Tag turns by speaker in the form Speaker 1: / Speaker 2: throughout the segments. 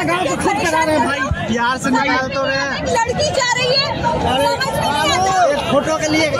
Speaker 1: अपना गाँव को खुद करा रहे हैं भाई, बिहार से निकाल तो रहे हैं।
Speaker 2: लड़की जा रही है
Speaker 1: फोटो के लिए।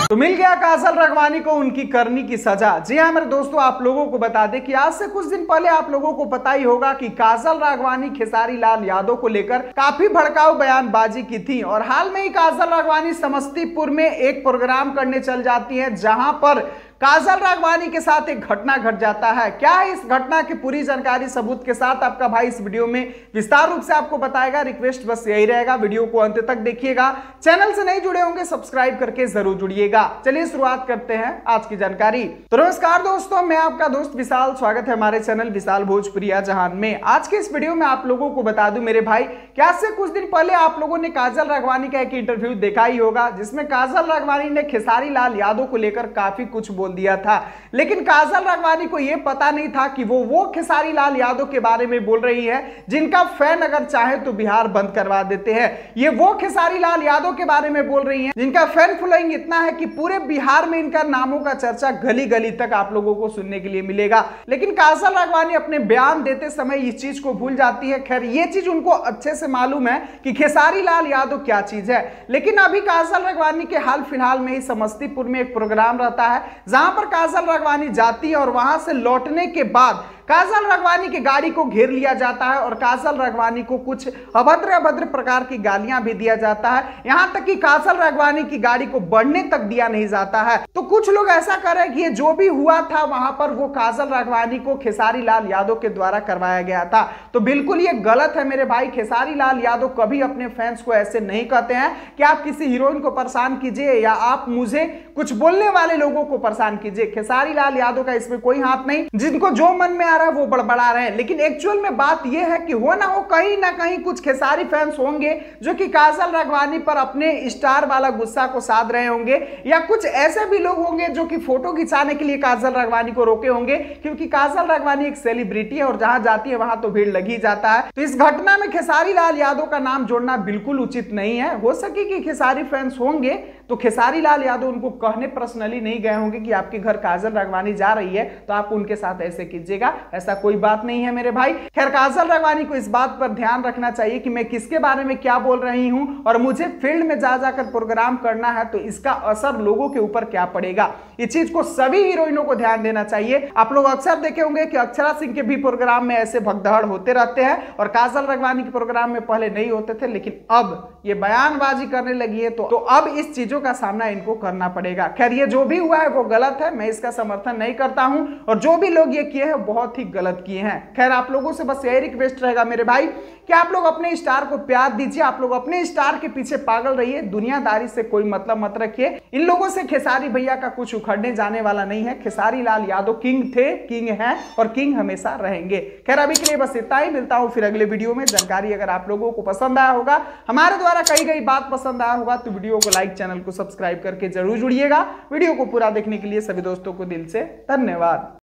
Speaker 3: तो मिल गया काजल राघवानी को उनकी करनी की सजा। जी हाँ मेरे दोस्तों, आप लोगों को बता दें कि आज से कुछ दिन पहले आप लोगों को पता ही होगा कि काजल राघवानी खेसारी लाल यादव को लेकर काफी भड़काऊ बयानबाजी की थी। और हाल में ही काजल राघवानी समस्तीपुर में एक प्रोग्राम करने चल जाती है, जहां पर काजल राघवानी के साथ एक घटना घट जाता है। क्या है इस घटना की पूरी जानकारी सबूत के साथ आपका भाई इस वीडियो में विस्तार रूप से आपको बताएगा। रिक्वेस्ट बस यही रहेगा, वीडियो को अंत तक देखिएगा। चैनल से नहीं जुड़े होंगे सब्सक्राइब करके जरूर जुड़िएगा। चलिए शुरुआत करते हैं आज की जानकारी। तो नमस्कार दोस्तों, मैं आपका दोस्त विशाल, स्वागत है हमारे चैनल विशाल भोजपुरिया जहान में। आज के इस वीडियो में आप लोगों को बता दूं मेरे भाई, क्या से कुछ दिन पहले आप लोगों ने काजल राघवानी का एक इंटरव्यू देखा ही होगा, जिसमें काजल राघवानी ने खेसारी लाल यादव को लेकर काफी कुछ बोल दिया था। लेकिन काजल राघवानी को यह पता नहीं था कि वो खेसारी लाल यादव के बारे में बोल रही है जिनका फैन अगर चाहे तो बिहार बंद करवा देते हैं। ये वो खेसारी लाल यादव के बारे में बोल रही हैं जिनका फैन फॉलोइंग इतना है कि पूरे बिहार में इनका नामों का चर्चा गली गली तक आप लोगों को सुनने के लिए मिलेगा। लेकिन काजल राघवानी अपने बयान देते समय इस चीज को भूल जाती है। खैर ये चीज उनको अच्छे से मालूम है कि खेसारी लाल यादव क्या चीज है। लेकिन अभी काजल राघवानी के हाल फिलहाल में ही समस्तीपुर में एक प्रोग्राम रहता है, जहां पर काजल राघवानी जाती है और वहां से लौटने के बाद काजल राघवानी की गाड़ी को घेर लिया जाता है और काजल राघवानी को कुछ अभद्र प्रकार की गालियां भी दिया जाता है। यहां तक कि काजल राघवानी की गाड़ी को बढ़ने तक दिया नहीं जाता है। तो कुछ लोग ऐसा कर रहे हैं कि ये जो भी हुआ था वहां पर वो काजल राघवानी को खेसारी लाल यादव के द्वारा करवाया गया था। तो बिल्कुल ये गलत है मेरे भाई। खेसारी लाल यादव कभी अपने फैंस को ऐसे नहीं कहते हैं कि आप किसी हीरोइन को परेशान कीजिए या आप मुझे कुछ बोलने वाले लोगों को परेशान कीजिए। खेसारी लाल यादव का इसमें कोई हाथ नहीं, जिनको जो मन में वो बड़बड़ा रहे हैं। लेकिन एक्चुअल में बात यह है कि हो ना हो कहीं ना कहीं कुछ खेसारी फैंस होंगे जो कि काजल राघवानी पर अपने स्टार वाला गुस्सा को साध रहे होंगे, या कुछ ऐसे भी लोग होंगे जो कि फोटो खिंचाने के लिए काजल राघवानी को रोके होंगे, क्योंकि काजल राघवानी एक सेलिब्रिटी है और जहां जाती है वहां तो भीड़ लगी जाता है। तो इस घटना में खेसारी लाल यादव का नाम जोड़ना बिल्कुल उचित नहीं है। हो सके कि खेसारी फैंस होंगे तो खेसारी लाल यादव उनको कहने पर्सनली नहीं गए होंगे कि आपके घर काजल राघवानी जा रही है तो आप उनके साथ ऐसे कीजिएगा, ऐसा कोई बात नहीं है मेरे भाई। खैर काजल राघवानी को इस बात पर ध्यान रखना चाहिए कि मैं किसके बारे में क्या बोल रही हूं और मुझे फील्ड में जा जाकर प्रोग्राम करना है तो इसका असर लोगों के ऊपर क्या पड़ेगा। इस चीज को सभी हीरोइनों को ध्यान देना चाहिए। आप लोग अक्सर देखे होंगे कि अक्षरा सिंह के भी प्रोग्राम में ऐसे भगदड़ होते रहते हैं और काजल राघवानी के प्रोग्राम में पहले नहीं होते थे, लेकिन अब ये बयानबाजी करने लगी है तो अब इस चीजों का सामना इनको करना पड़ेगा। खैर ये जो भी हुआ है वो गलत है, मैं इसका समर्थन नहीं करता हूं और जो भी लोग ये किए हैं बहुत ही गलत किए हैं। खैर आप लोगों से बस यही रिक्वेस्ट रहेगा मेरे भाई कि आप लोग अपने स्टार को प्यार दीजिए, आप लोग अपने स्टार के पीछे पागल रहिए, दुनियादारी से कोई मतलब मत रखिए। इन लोगों से खेसारी भैया का कुछ उखड़ने जाने वाला नहीं है। खेसारी लाल यादव किंग थे, किंग हैं और किंग हमेशा रहेंगे। खैर अभी के लिए बस इतना ही, मिलता हूं फिर अगले वीडियो में। जानकारी अगर आप लोगों को पसंद आया होगा, हमारे द्वारा कही गई बात पसंद आया होगा तो वीडियो को लाइक, चैनल को सब्सक्राइब करके जरूर जुड़िएगा। वीडियो को पूरा देखने के लिए सभी दोस्तों को दिल से धन्यवाद।